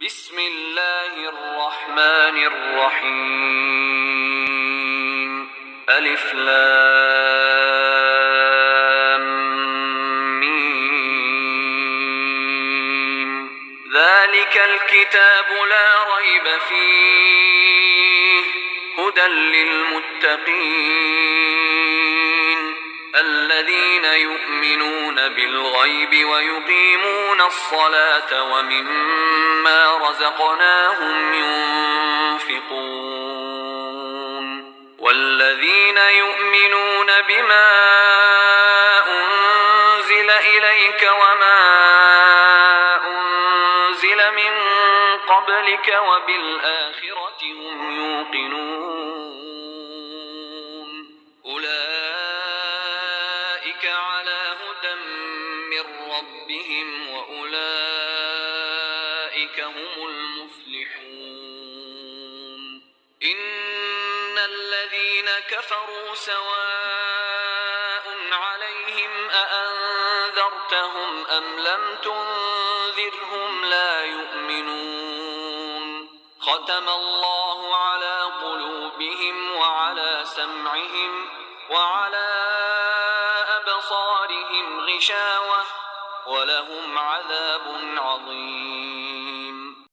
بسم الله الرحمن الرحيم ألف لام ميم ذلك الكتاب لا ريب فيه هدى للمتقين الذين يؤمنون بالغيب ويقيمون الصلاة ومما رزقناهم ينفقون والذين يؤمنون بما أنزل إليك وما أنزل من قبلك وبالآخرة هم يوقنون أولئك على هدى من ربهم وأولئك هم المفلحون إن الذين كفروا سواء عليهم أأنذرتهم أم لم تنذرهم لا يؤمنون ختم الله على قلوبهم وعلى سمعهم وعلى أبصارهم غشاوة ولهم عذاب عظيم